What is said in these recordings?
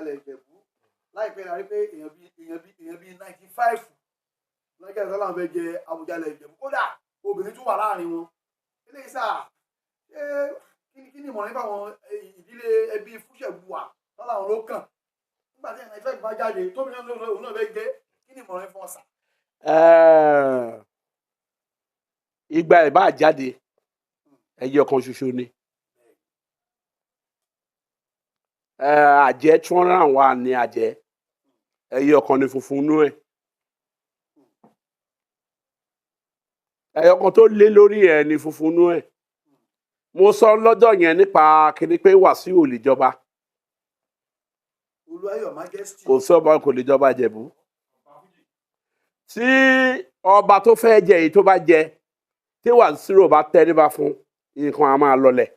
Àwùjalẹ̀ Ìjẹ̀bú láìpẹ́ la rí pé èèyàn bíi 95 lọ́jọ́ ìsọ́lá wọn fẹ́ jẹ Àwùjalẹ̀ Ìjẹ̀bú kódà obìnrin tún wà láàrin wọn eléyìí sáà kí ni ìmọ̀ràn nípa àwọn ìdílé ẹbí Fúṣẹ̀bùwà lọ́la àwọn ló kàn nígbà tí ìfẹ́ ìbá jáde tóbi náà òun náà fẹ́ jẹ kí ni ìmọ̀ràn fún ọ̀sà. Ìgbà ìbá jáde ẹyọ kan ṣoṣo ni àjẹ́ tí wọ́n ràn wá ní àjẹ́ ẹyọ kan ní funfun nú ẹ̀ ẹyọ kan tó lé lórí ẹ̀ ní funfun nú ẹ̀ mo sọ lọ́jọ́ yẹn nípa kíní pé Wàsíù ò lè jọba kò sí ọba kò lè jọba Ìjẹ̀bú tí ọba tó fẹ́ jẹ èyí tó bá jẹ tí Wàsíù bá tẹríba fún nǹkan a máa lọlẹ̀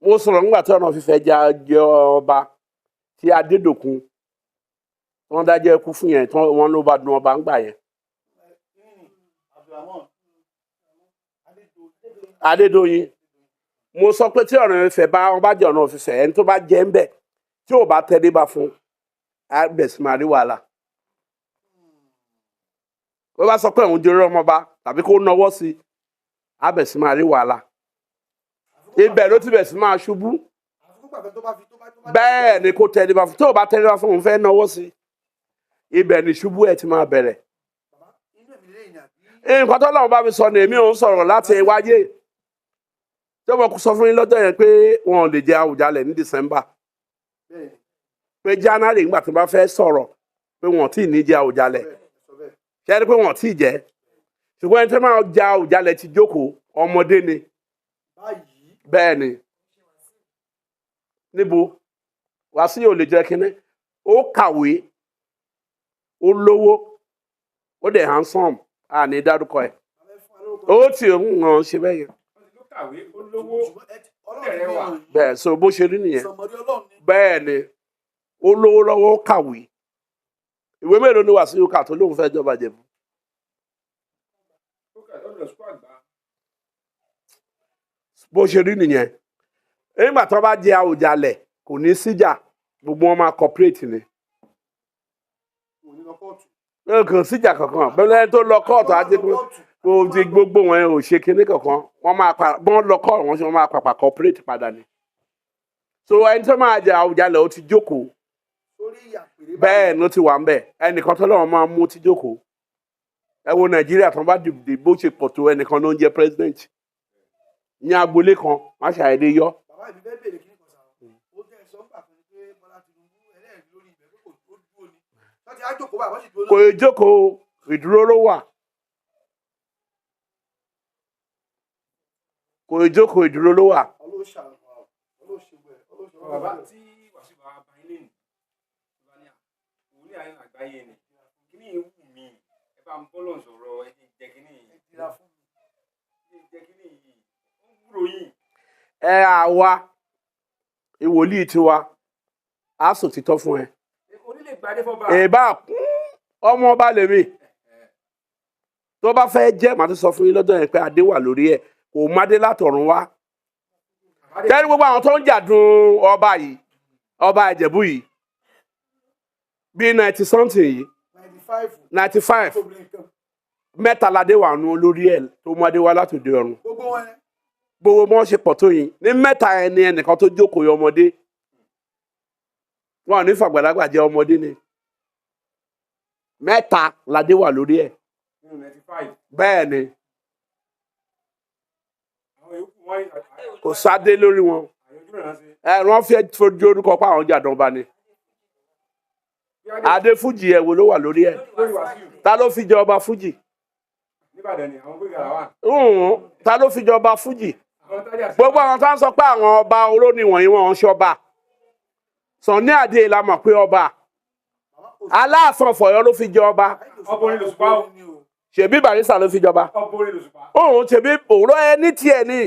mo sọ̀rọ̀ nígbà tí ọ̀nà fífẹ́ jẹ ọba tí Adédòkun wọ́n dájọ́ ikú fún yẹn tí wọ́n ló bá dun ọba ńgbà yẹn Adédọ̀yìn mo sọ pé tí ọ̀nà fífẹ́ bá wọn bá jẹ ọ̀nà fífẹ́ ẹni tó bá jẹ ń bẹ̀ tí ò bá tẹríba fún àgbẹ̀sí máa rí wàhálà wọ́n bá sọ pé òun jẹ́ ọmọba tàbí kó náwó sí àbẹ̀sí máa rí wàhálà ibẹ̀ ló ti bẹ̀ sí máa ṣubú bẹ́ẹ̀ ni kò tẹríba fún tí ò bá tẹríba fún òun fẹ́ náwó sí ibẹ̀ ni ṣubú ẹ̀ ti máa bẹ̀rẹ̀ nǹkan tó lọ́wọ́ bá mi sọ ni èmi ò ń sọ̀rọ̀ láti wáyé tí wọ́n sọ fún yín lọ́jọ́ yẹn pé wọn ò lè jẹ Àwùjalẹ̀ ní December pé January nígbà tí wọ́n bá fẹ́ sọ̀rọ̀ pé wọn ò tí ì ní jẹ Àwùjalẹ̀ ṣe é rí pé wọn ò tí ì jẹ ṣùgbọ́n ẹni tí wọ́n máa jẹ Àwùjalẹ̀ ti jókòó ọmọdé ni bẹ́ẹ̀ ni níbo Wàsíù ò lè jẹ kínní ó kàwé ó lówó ó dẹ̀ handsome àní dárúkọ ẹ̀ ó tí ò ń hàn ṣe bẹ́ẹ̀ yẹn. Bẹ́ẹ̀ so bó ṣe rí nìyẹn bẹ́ẹ̀ ni ó lówó lọ́wọ́ ó kàwé ìwé mélòó ni Wàsíù kà tó lóun fẹ́ jọba Ìjẹ̀bú. Bó ṣe rí nìyẹn nígbà tó bá jẹ Àwùjalẹ̀ kò ní síjà gbogbo wọn máa cooperate ni kò síjà kankan bẹ́ẹ̀ tó lọ kóòtù á jẹ́ pé kò ti gbogbo wọn ò ṣe kinní kankan wọ́n máa pa wọ́n lọ kóòtù wọ́n sì máa pàpà cooperate padà ni so ẹni tó máa jẹ Àwùjalẹ̀ ó ti jókòó bẹ́ẹ̀ ló ti wà ń bẹ̀ ẹnìkan tó lọ́wọ́ máa mú ti jókòó ẹ wo Nàìjíríà tó bá dìbò bó ṣe pọ̀ tó ẹnìkan ló ń jẹ president ní agboolé kan má ṣàìdé yọ. bàbá mi fẹ́ bèrè kí ni kò sàrò ó jẹ́ sọ́ńgbà kan pé Bọ́lá Tinubu ẹlẹ́rìí lórí ibẹ̀ pé kò tó dúró ni wọ́n ti á jókòó báyìí wọ́n sì dúró náà. kò jókòó ìdúró ló wà kò jókòó ìdúró ló wà. bàbá tí Wàsíù bá bá ilé nì òun ní àyìn àgbáyé ni kí ni ìwú mi ẹ bá ń bọ́lọ̀ sọ̀rọ̀ ẹ jẹ́ kí ni àwa ìwòlíì tiwa á sòtítọ́ fún ẹ èbá ọmọ ọba lèmi tó bá fẹ́ jẹ́ màá tó sọ fún yín lọ́dọ̀ yẹn pé adé wà lórí ẹ̀ kò mádé látọ̀run wá tẹ́lẹ̀ gbogbo àwọn tó ń jàdùn ọba yìí ọba Ìjẹ̀bú yìí bíi 90 something yìí 95 mẹ́tàládé wà nù olórí ẹ̀ tó mú adé wá látòdì ọ̀run gbogbo wọn ṣe pọ̀ tó yìí ní mẹ́ta ẹni ẹnìkan tó jókòó yọ ọmọdé wọn ò ní fàgbàlagbà jẹ ọmọdé ni mẹ́ta ládé wà lórí ẹ̀ bẹ́ẹ̀ ni kò sáde lórí wọn wọ́n fi fojú orúkọ pa àwọn jàdán bá ní adé fújì ẹ̀ wo ló wà lórí ẹ̀ ta ló fi jẹ ọba fújì ta ló fi jẹ ọba fújì gbogbo àwọn tó ń sọ pé àwọn ọba olóni wọ̀nyí wọn ń ṣọba Sunny Adé la mọ̀ pé ọba Aláàfin Ọ̀fọ̀yọ́ ló fi jẹ ọba ṣèbí Barrister ló fi jọba òun ṣèbí òun ẹ ní tiẹ̀ ní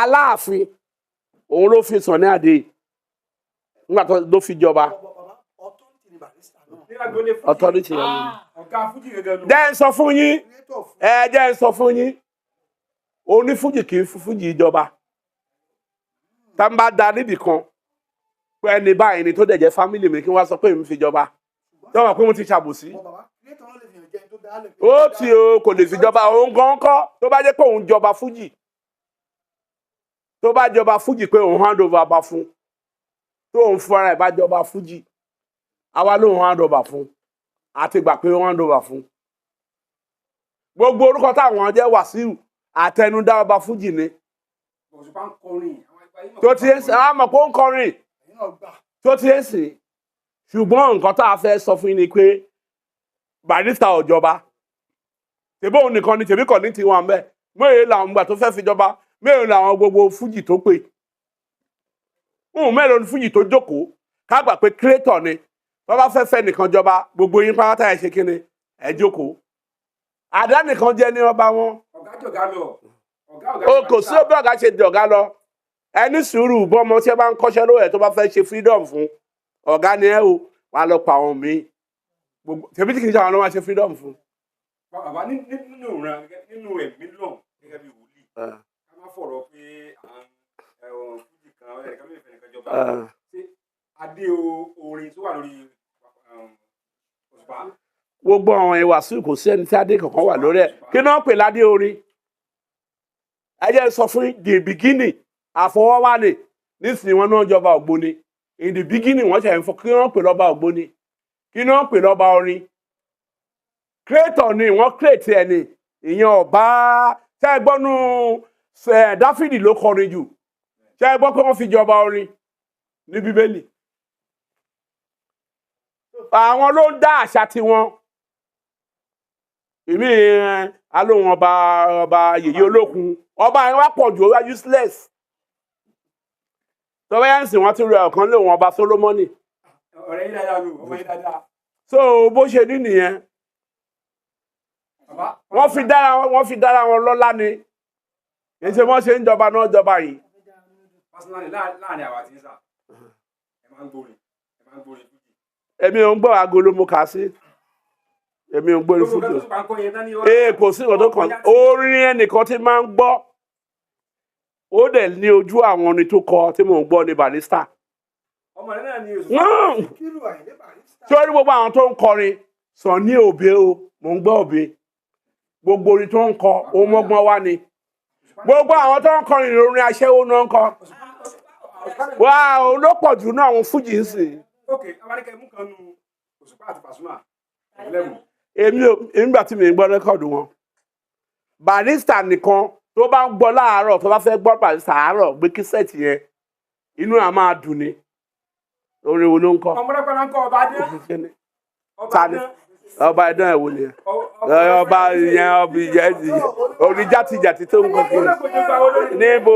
Aláàfin òun ló fi Sunny Adé nígbà tó ló fi jọba authority jẹ́ ń sọ fún yín jẹ́ ń sọ fún yín onífújì kì í fújì ìjọba tá n bá da níbì kan pé ẹni báyìí ni tó dẹ̀ jẹ́ fámìlì mi kí wọ́n sọ pé mi fi jọba tó wọ́n pé mo ti ṣàbòsí. ó ti o kò lè fi jọba òun gan kọ́ tó bá jẹ́ pé òun jọba fújì tó bá jọba fújì pé òun hand over bá fún tó òun fúnra ẹ̀ bá jọba fújì àwa lóun hand over fún àti gbà pé hand over fún. gbogbo orúkọ táwọn jẹ́ Wàsíù àtẹnudá ọba fújì ni tó ti ń sìn àwọn àmọ̀ pé ó ń kọrin tó ti ń sìn ṣùgbọ́n nǹkan tá a fẹ́ sọ fún yín ni pé Barrister ọ̀jọba tèbí òun nìkan ni tèbí kàn ní tiwọn bẹ́ẹ̀ mẹ́rin làwọn gbà tó fẹ́ fi jọba mẹ́rin làwọn gbogbo fújì tó pè mẹ́rin fújì tó jókòó ká gbà pé creator ni wọ́n bá fẹ́ nìkan jọba gbogbo yín pátá ẹ̀ ṣe kíni ẹ̀ jókòó àdá nìkan jẹ́ ní ọba wọn. o kò sí bí ọ̀gá ṣe di ọ̀gá lọ ẹni sùúrù bọ́mọ tí ẹ bá ń kọ́ṣẹ́ lóò ẹ̀ tó bá fẹ́ ṣe freedom fún ọ̀gá ni ẹ o wà lọ pa àwọn míì tẹ̀bí tí kì í ṣe àwọn ọlọ́wọ́ ṣe freedom fún. bàbá nínú ẹ̀mí náà gẹ́gẹ́ bí wòlíì ká má fọ̀rọ̀ pé àwọn fújì kan ẹ̀ka ló lè fẹ́ nìkan jọba ṣé adé orin tó wà lórí Òṣùpá. gbogbo àwọn Wàsíù kò sí ẹni tí adé kankan wà lórí ẹ̀ kí náà pè ládé orin ẹ jẹ́ sọ fún the beginning àfọwọ́wá ni nísìnyí wọn náà jọba Ògbóni in the beginning wọ́n ṣe ń fọ kí wọ́n pè lọ́ba Ògbóni kí wọ́n pè lọ́ba orin creator ni wọ́n create ẹni ìyẹn ọba ṣe é gbọ́nú Dáfídì ló kọrin jù ṣe é gbọ́ pé wọ́n fi jọba orin ní Bíbélì àwọn ló ń dá àṣà tiwọn ìmí alóhùn ọba yèyé olókun ọba yẹn wá pọ̀ jù ó wá useless tọ́wọ́ yẹn ń sìn wọ́n ti rẹ ọ̀kan lóhùn ọba Solomoni. ọ̀rẹ́ yín dáadáa lò ọmọ yín dáadáa. so bó ṣe ní nìyẹn wọ́n fi dára wọn lọ́lá ni kì í ṣe wọ́n ṣe ń jọba náà jọba yìí. personally láàrin àwa àti ìsà ẹ máa ń gbórin fújì. èmi ò ń gbọ́ agolo mo kà sí èmi ò ń gbórin fújì. kò sí ìwọ̀n tó kàn orin ẹnìkan tí máa ń gbọ́ ó dẹ̀ ní ojú àwọn orin tó kọ tí mò ń gbọ́ ní Barrister. ọmọ rẹ náà ni Òṣùpá. tí ó rí gbogbo àwọn tó ń kọrin sọ ní òbí o mò ń gbọ́ òbí gbogbo orin tó ń kọ ó mọ́gbọ́n wá ni gbogbo àwọn tó ń kọrin orin aṣẹ́wó náà ń kọ wá olópọ̀ jù náà àwọn fújì ń sìn. ok abarikẹ mú kan nu Òṣùpá àti Pasuma ẹlẹ́mù. èmi nígbà tí mi ń gbọ́ rẹ́kọ̀dù wọn Barrister nìkan tó bá ń gbọ́ láàárọ̀ tó bá fẹ́ gbọ́ Barrister àárọ̀ gbé kíṣẹ́ẹ̀tì yẹn inú à máa dùn ni orin wo ló ń kọ. ọmọdé kan náà ń kọ ọba adé. ọba ẹdán ẹwọ ni ọba yẹn ọbí yẹn orin játijàti tó ń kọ kiri níbo.